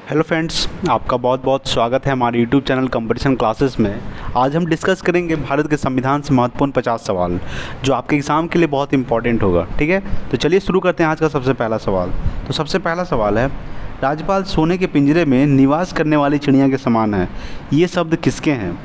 Hello friends, आपका बहुत बहुत स्वागत है हमारे यूट्यूब चैनल कंपटीशन क्लासेस में। आज हम डिस्कस करेंगे भारत के संविधान से महत्वपूर्ण 50 सवाल जो आपके एग्ज़ाम के लिए बहुत इंपॉर्टेंट होगा। ठीक है, तो चलिए शुरू करते हैं आज का सबसे पहला सवाल। तो सबसे पहला सवाल है, राज्यपाल सोने के पिंजरे में निवास करने वाली चिड़िया के समान है, ये शब्द किसके हैं?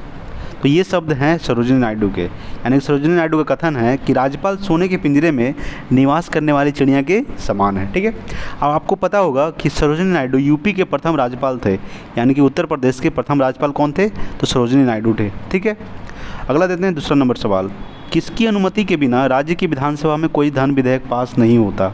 तो ये शब्द हैं सरोजिनी नायडू के। यानी सरोजिनी नायडू का कथन है कि राज्यपाल सोने के पिंजरे में निवास करने वाली चिड़िया के समान है। ठीक है, अब आपको पता होगा कि सरोजिनी नायडू यूपी के प्रथम राज्यपाल थे, यानी कि उत्तर प्रदेश के प्रथम राज्यपाल कौन थे? तो सरोजिनी नायडू थे। ठीक है, अगला देते हैं दूसरा नंबर सवाल। किसकी अनुमति के बिना राज्य की विधानसभा में कोई धन विधेयक पास नहीं होता?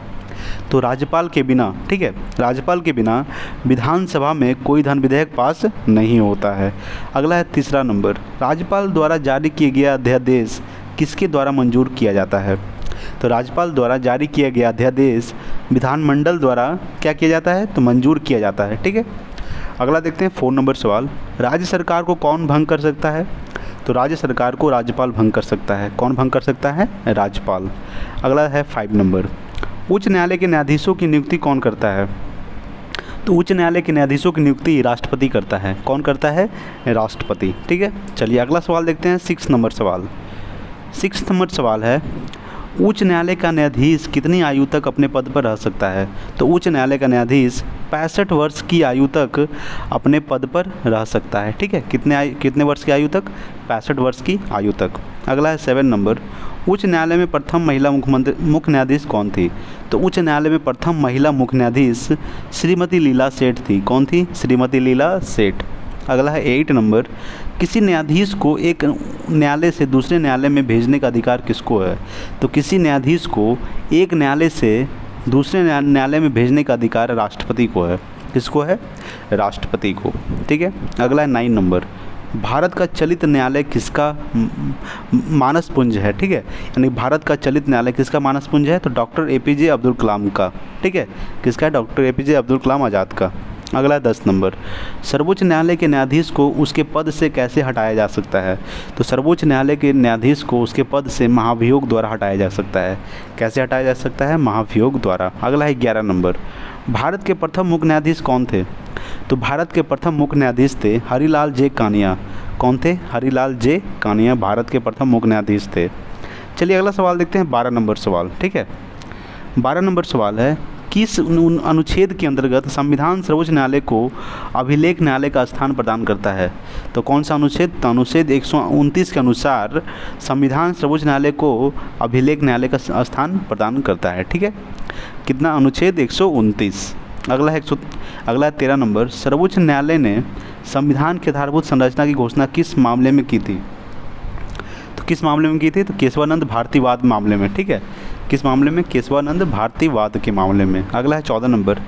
तो राज्यपाल के बिना, ठीक है, राज्यपाल के बिना विधानसभा में कोई धन विधेयक पास नहीं होता है। अगला है तीसरा नंबर, राज्यपाल द्वारा जारी किया गया अध्यादेश किसके द्वारा मंजूर किया जाता है? तो राज्यपाल द्वारा जारी किया गया अध्यादेश विधानमंडल द्वारा क्या किया जाता है? तो मंजूर किया जाता है। ठीक है, अगला देखते हैं 4 नंबर सवाल। राज्य सरकार को कौन भंग कर सकता है? तो राज्य सरकार को राज्यपाल भंग कर सकता है। कौन भंग कर सकता है? राज्यपाल। अगला है 5 नंबर, उच्च न्यायालय के न्यायाधीशों की नियुक्ति कौन करता है? तो उच्च न्यायालय के न्यायाधीशों की नियुक्ति राष्ट्रपति करता है। कौन करता है? राष्ट्रपति। ठीक है, चलिए अगला सवाल देखते हैं 6 नंबर सवाल। 6 नंबर सवाल है, उच्च न्यायालय का न्यायाधीश कितनी आयु तक अपने पद पर रह सकता है? तो उच्च न्यायालय का न्यायाधीश 65 वर्ष की आयु तक अपने पद पर रह सकता है। ठीक है, कितने वर्ष की आयु तक? 65 वर्ष की आयु तक। अगला है 7 नंबर, उच्च न्यायालय में प्रथम महिला मुख्य न्यायाधीश कौन थी? तो उच्च न्यायालय में प्रथम महिला मुख्य न्यायाधीश श्रीमती लीला सेठ थी। कौन थी? श्रीमती लीला सेठ। अगला है 8 नंबर, किसी न्यायाधीश को एक न्यायालय से दूसरे न्यायालय में भेजने का अधिकार किसको है? तो किसी न्यायाधीश को एक न्यायालय से दूसरे न्यायालय में भेजने का अधिकार राष्ट्रपति को है। किसको है? राष्ट्रपति को। ठीक है, अगला है 9 नंबर, भारत का चलित न्यायालय किसका मानसपुंज है? ठीक है, यानी भारत का चलित न्यायालय किसका मानसपुंज है? तो डॉक्टर APJ अब्दुल कलाम का। ठीक है, किसका है? डॉक्टर APJ अब्दुल कलाम आज़ाद का। अगला है 10 नंबर, सर्वोच्च न्यायालय के न्यायाधीश को उसके पद से कैसे हटाया जा सकता है? तो सर्वोच्च न्यायालय के न्यायाधीश को उसके पद से महाभियोग द्वारा हटाया जा सकता है। कैसे हटाया जा सकता है? महाभियोग द्वारा। अगला है 11 नंबर, भारत के प्रथम मुख्य न्यायाधीश कौन थे? तो भारत के प्रथम मुख्य न्यायाधीश थे हरिलाल जे कानिया। कौन थे? हरिलाल जे कानिया भारत के प्रथम मुख्य न्यायाधीश थे। चलिए अगला सवाल देखते हैं 12 नंबर सवाल। ठीक है, 12 नंबर सवाल है, किस अनुच्छेद के अंतर्गत संविधान सर्वोच्च न्यायालय को अभिलेख न्यायालय का स्थान प्रदान करता है? तो कौन सा अनुच्छेद? तो अनुच्छेद 129 के अनुसार संविधान सर्वोच्च न्यायालय को अभिलेख न्यायालय का स्थान प्रदान करता है। ठीक है, कितना? अनुच्छेद 129। अगला है 13 नंबर, सर्वोच्च न्यायालय ने संविधान की आधारभूत संरचना की घोषणा किस मामले में की थी? तो किस मामले में की थी? तो केशवानंद भारतीवाद मामले में। ठीक है, किस मामले में? केशवानंद भारतीवाद के मामले में। अगला है 14 नंबर,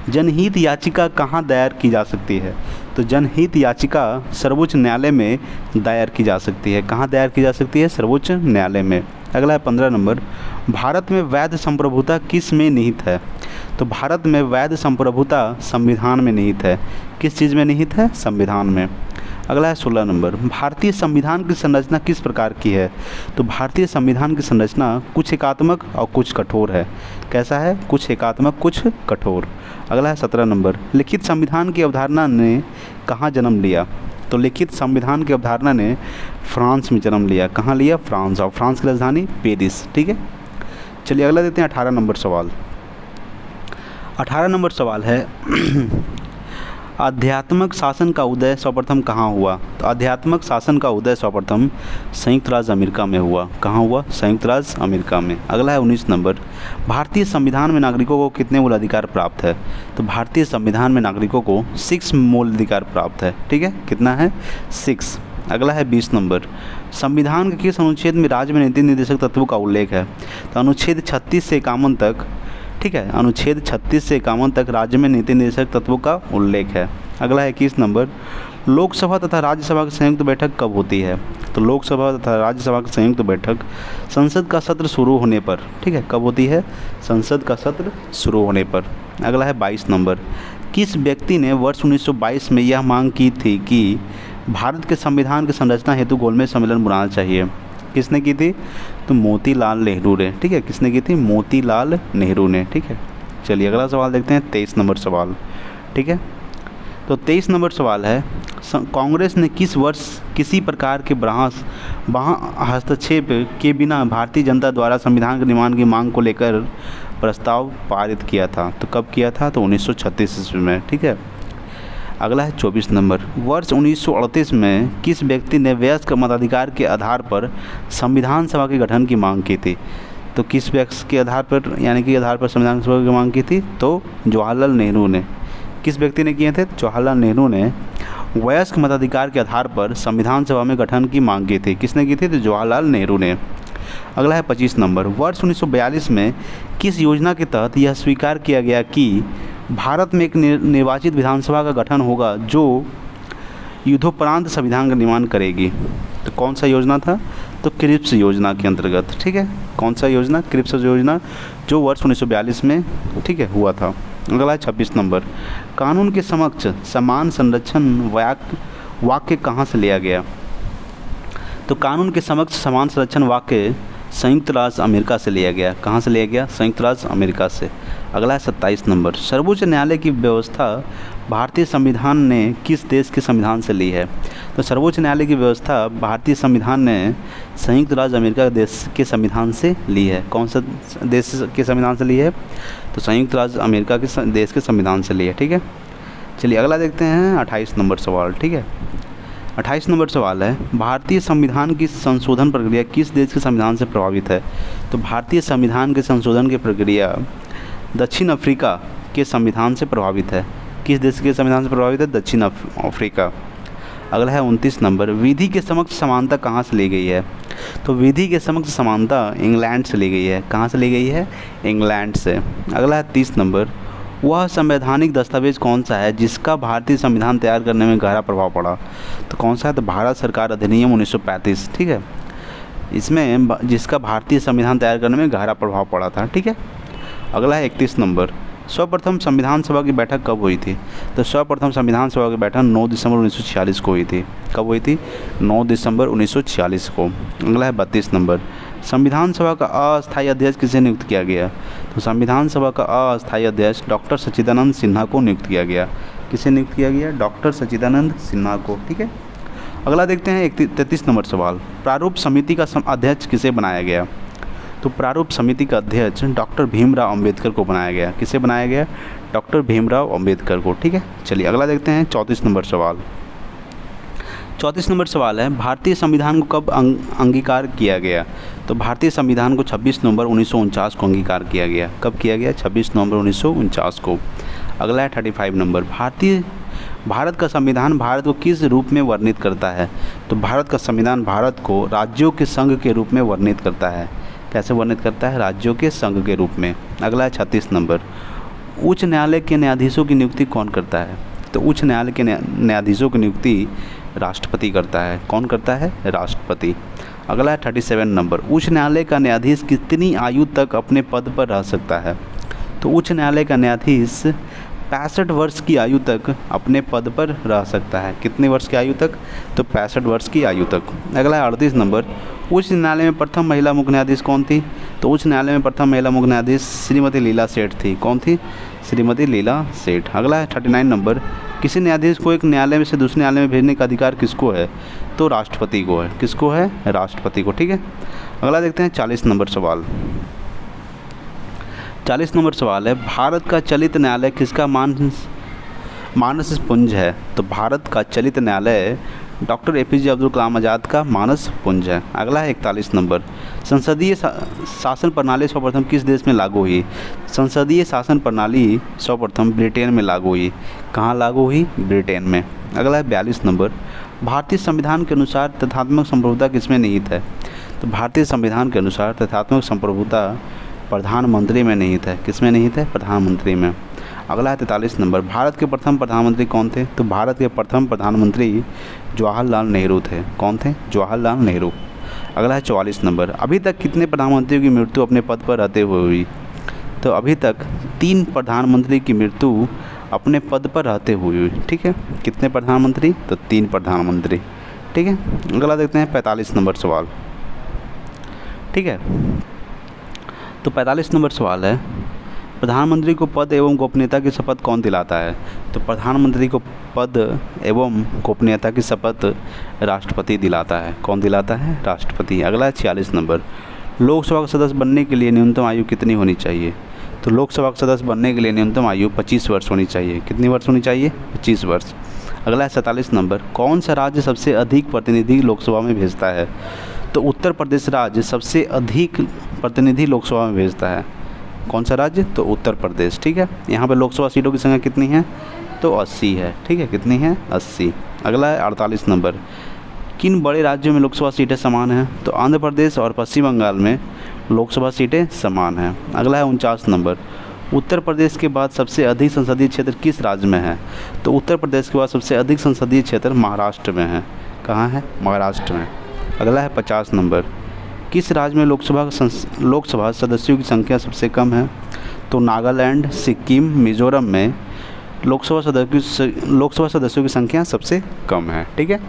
जनहित याचिका कहाँ दायर की जा सकती है? तो जनहित याचिका सर्वोच्च न्यायालय में दायर की जा सकती है। कहाँ दायर की जा सकती है? सर्वोच्च न्यायालय में। अगला है 15 नंबर, भारत में वैध संप्रभुता किस में निहित है? तो भारत में वैध संप्रभुता संविधान में निहित है। किस चीज़ में निहित है? संविधान में। अगला है 16 नंबर, भारतीय संविधान की संरचना किस प्रकार की है? तो भारतीय संविधान की संरचना कुछ एकात्मक और कुछ कठोर है। कैसा है? कुछ एकात्मक कुछ कठोर। अगला है 17 नंबर, लिखित संविधान की अवधारणा ने कहाँ जन्म लिया? तो लिखित संविधान की अवधारणा ने फ्रांस में जन्म लिया। कहाँ लिया? फ्रांस, और फ्रांस की राजधानी पेरिस। ठीक है, चलिए अगला देते हैं 18 नंबर सवाल। 18 नंबर सवाल है, आध्यात्मक शासन का उदय सर्वप्रथम कहाँ हुआ? तो आध्यात्मक शासन का उदय सर्वप्रथम संयुक्त राज्य अमेरिका में हुआ। कहाँ हुआ? संयुक्त राज्य अमेरिका में। अगला है 19 नंबर, भारतीय संविधान में नागरिकों को कितने मूल अधिकार प्राप्त है? तो भारतीय संविधान में नागरिकों को 6 मूल अधिकार प्राप्त है। ठीक है, कितना है? 6। अगला है 20 नंबर, संविधान के किस अनुच्छेद में राज्य में नीति निर्देशक तत्वों का उल्लेख है? तो अनुच्छेद 36 से 51 तक। ठीक है, अनुच्छेद 36 से 51 तक राज्य में नीति निर्देशक तत्वों का उल्लेख है। अगला है 21 नंबर, लोकसभा तथा राज्यसभा की संयुक्त बैठक कब होती है? तो लोकसभा तथा राज्यसभा की संयुक्त बैठक संसद का सत्र शुरू होने पर। ठीक है, कब होती है? संसद का सत्र शुरू होने पर। अगला है 22 नंबर, किस व्यक्ति ने वर्ष 1922 में यह मांग की थी कि भारत के संविधान की संरचना हेतु गोलमेज सम्मेलन बुलाना चाहिए? किसने की थी? तो मोतीलाल नेहरू ने। ठीक है, किसने की थी? मोतीलाल नेहरू ने। ठीक है, चलिए अगला सवाल देखते हैं 23 नंबर सवाल। ठीक है, तो 23 नंबर सवाल है, कांग्रेस ने किस वर्ष किसी प्रकार के हस्तक्षेप के बिना भारतीय जनता द्वारा संविधान के निर्माण की मांग को लेकर प्रस्ताव पारित किया था? तो कब किया था? तो 1936 ईस्वी में। ठीक है, अगला है 24 नंबर, वर्ष 1938 में किस व्यक्ति ने वयस्क मताधिकार के आधार पर संविधान सभा के गठन की मांग की थी? तो किस व्यक्ति के आधार पर, यानी कि आधार पर संविधान सभा की मांग की थी? तो जवाहरलाल नेहरू ने। किस व्यक्ति ने किए थे? जवाहरलाल नेहरू ने वयस्क मताधिकार के आधार पर संविधान सभा में गठन की मांग की थी। किसने की थी? तो जवाहरलाल नेहरू ने। अगला है 25 नंबर, वर्ष 1942 में किस योजना के तहत यह स्वीकार किया गया कि भारत में एक निर्वाचित विधानसभा का गठन होगा जो युद्धोपरांत संविधान का निर्माण करेगी? तो कौन सा योजना था? तो क्रिप्स योजना के अंतर्गत। ठीक है, कौन सा योजना? क्रिप्स योजना, जो वर्ष 1942 में, ठीक है, हुआ था। अगला है 26 नंबर, कानून के समक्ष समान संरक्षण वाक्य कहाँ से लिया गया? तो कानून के समक्ष समान संरक्षण वाक्य संयुक्त राज्य अमेरिका से लिया गया। कहाँ से लिया गया? संयुक्त राज्य अमेरिका से। अगला है 27 नंबर, सर्वोच्च न्यायालय की व्यवस्था भारतीय संविधान ने किस देश के संविधान से ली है? तो सर्वोच्च न्यायालय की व्यवस्था भारतीय संविधान ने संयुक्त राज्य अमेरिका देश के संविधान से ली है। कौन सा देश के संविधान से ली है? तो संयुक्त राज्य अमेरिका के देश के संविधान से ली है। ठीक है, चलिए अगला देखते हैं 28 नंबर सवाल। ठीक है, 28 नंबर सवाल है, भारतीय संविधान की संशोधन प्रक्रिया किस देश के संविधान से प्रभावित है? तो भारतीय संविधान के संशोधन की प्रक्रिया दक्षिण अफ्रीका के संविधान से प्रभावित है। किस देश के संविधान से प्रभावित है? दक्षिण अफ्रीका। अगला है 29 नंबर, विधि के समक्ष समानता कहाँ से ली गई है? तो विधि के समक्ष समानता इंग्लैंड से ली गई है। कहाँ से ली गई है? इंग्लैंड से। अगला है 30 नंबर, वह संवैधानिक दस्तावेज कौन सा है जिसका भारतीय संविधान तैयार करने में गहरा प्रभाव पड़ा? तो कौन सा है? तो भारत सरकार अधिनियम 1935। ठीक है, इसमें जिसका भारतीय संविधान तैयार करने में गहरा प्रभाव पड़ा था। ठीक है, अगला है 31 नंबर, सर्वप्रथम संविधान सभा की बैठक कब हुई थी? तो सर्वप्रथम संविधान सभा की बैठक 9 दिसंबर 1946 को हुई थी। कब हुई थी? 9 दिसंबर 1946 को। अगला है 32 नंबर, संविधान सभा का अस्थायी अध्यक्ष किसे नियुक्त किया गया? तो संविधान सभा का अस्थायी अध्यक्ष डॉक्टर सच्चिदानंद सिन्हा को नियुक्त किया गया। किसे नियुक्त किया गया? डॉक्टर सच्चिदानंद सिन्हा को। ठीक है, अगला देखते हैं 33 नंबर सवाल, प्रारूप समिति का अध्यक्ष किसे बनाया गया? तो प्रारूप समिति का अध्यक्ष डॉक्टर भीमराव अंबेडकर को बनाया गया। किसे बनाया गया? डॉक्टर भीमराव अंबेडकर को। ठीक है, चलिए अगला देखते हैं 34 नंबर सवाल। 34 नंबर सवाल है, भारतीय संविधान को कब अंगीकार किया गया? तो भारतीय संविधान को 26 नवंबर 1949 को अंगीकार किया गया। कब किया गया? 26 नवंबर 1949 को। अगला है 35 नंबर, भारत का संविधान भारत को किस रूप में वर्णित करता है? तो भारत का संविधान भारत को राज्यों के संघ के रूप में वर्णित करता है। कैसे वर्णित करता है? राज्यों के संघ के रूप में। अगला है 36 नंबर, उच्च न्यायालय के न्यायाधीशों की नियुक्ति कौन करता है? तो उच्च न्यायालय के न्यायाधीशों की नियुक्ति राष्ट्रपति करता है। कौन करता है? राष्ट्रपति। अगला है 37 नंबर, उच्च न्यायालय का न्यायाधीश कितनी आयु तक अपने पद पर रह सकता है? तो उच्च न्यायालय का न्यायाधीश 65 वर्ष की आयु तक अपने पद पर रह सकता है। कितने वर्ष की आयु तक? तो 65 वर्ष की आयु तक। अगला है 38 नंबर, उच्च न्यायालय में प्रथम महिला मुख्य न्यायाधीश कौन थी? तो उच्च न्यायालय में प्रथम महिला मुख्य न्यायाधीश श्रीमती लीला सेठ थी। कौन थी? श्रीमती लीला सेठ। अगला है 39 नंबर, किसी न्यायाधीश को एक न्यायालय में से दूसरे न्यायालय में भेजने का अधिकार किसको है? तो राष्ट्रपति को है। किसको है? राष्ट्रपति को। ठीक है, अगला देखते हैं 40 नंबर सवाल। 40 नंबर सवाल है, भारत का चलित न्यायालय किसका मानस पुंज है? तो भारत का चलित न्यायालय डॉक्टर APJ अब्दुल कलाम आज़ाद का मानस पुंज है। अगला है 41 नंबर, संसदीय शासन प्रणाली सर्वप्रथम किस देश में लागू हुई? संसदीय शासन प्रणाली सर्वप्रथम ब्रिटेन में लागू हुई। कहाँ लागू हुई? ब्रिटेन में। अगला है 42 नंबर, भारतीय संविधान के अनुसार तथ्यात्मक संप्रभुता किसमें निहित है? तो भारतीय संविधान के अनुसार तथ्यात्मक संप्रभुता प्रधानमंत्री में निहित है। किसमें निहित है? प्रधानमंत्री में। अगला है 43 नंबर, भारत के प्रथम प्रधानमंत्री कौन थे? तो भारत के प्रथम प्रधानमंत्री जवाहरलाल नेहरू थे। कौन थे? जवाहरलाल नेहरू। अगला है 44 नंबर, अभी तक कितने प्रधानमंत्रियों की मृत्यु अपने पद पर रहते हुए हुई? तो अभी तक 3 प्रधानमंत्री की मृत्यु अपने पद पर रहते हुए हुई। ठीक है, कितने प्रधानमंत्री? तो 3 प्रधानमंत्री। ठीक है, अगला देखते हैं 45 नंबर सवाल। ठीक है, तो 45 नंबर सवाल है, प्रधानमंत्री को पद एवं गोपनीयता की शपथ कौन दिलाता है? तो प्रधानमंत्री को पद एवं गोपनीयता की शपथ राष्ट्रपति दिलाता है। कौन दिलाता है? राष्ट्रपति। अगला है 46 नंबर, लोकसभा का सदस्य बनने के लिए न्यूनतम आयु कितनी होनी चाहिए? तो लोकसभा का सदस्य बनने के लिए न्यूनतम आयु 25 वर्ष होनी चाहिए। कितनी वर्ष होनी चाहिए? 25 वर्ष। अगला है 47 नंबर, कौन सा राज्य सबसे अधिक प्रतिनिधि लोकसभा में भेजता है? तो उत्तर प्रदेश राज्य सबसे अधिक प्रतिनिधि लोकसभा में भेजता है। कौन सा राज्य? तो उत्तर प्रदेश। ठीक है, यहाँ पे लोकसभा सीटों की संख्या कितनी है? तो 80 है। ठीक है, कितनी है? 80। अगला है 48 नंबर, किन बड़े राज्यों में लोकसभा सीटें समान हैं? तो आंध्र प्रदेश और पश्चिम बंगाल में लोकसभा सीटें समान हैं। अगला है 49 नंबर, उत्तर प्रदेश के बाद सबसे अधिक संसदीय क्षेत्र किस राज्य में है? तो उत्तर प्रदेश के बाद सबसे अधिक संसदीय क्षेत्र महाराष्ट्र में है। कहाँ है? महाराष्ट्र में। अगला है 50 नंबर, किस राज्य में लोकसभा सदस्यों की संख्या सबसे कम है? तो नागालैंड, सिक्किम, मिजोरम में लोकसभा सदस्यों की संख्या सबसे कम है। ठीक है,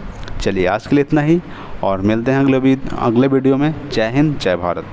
चलिए आज के लिए इतना ही और मिलते हैं अगले वीडियो में। जय हिंद, जय भारत।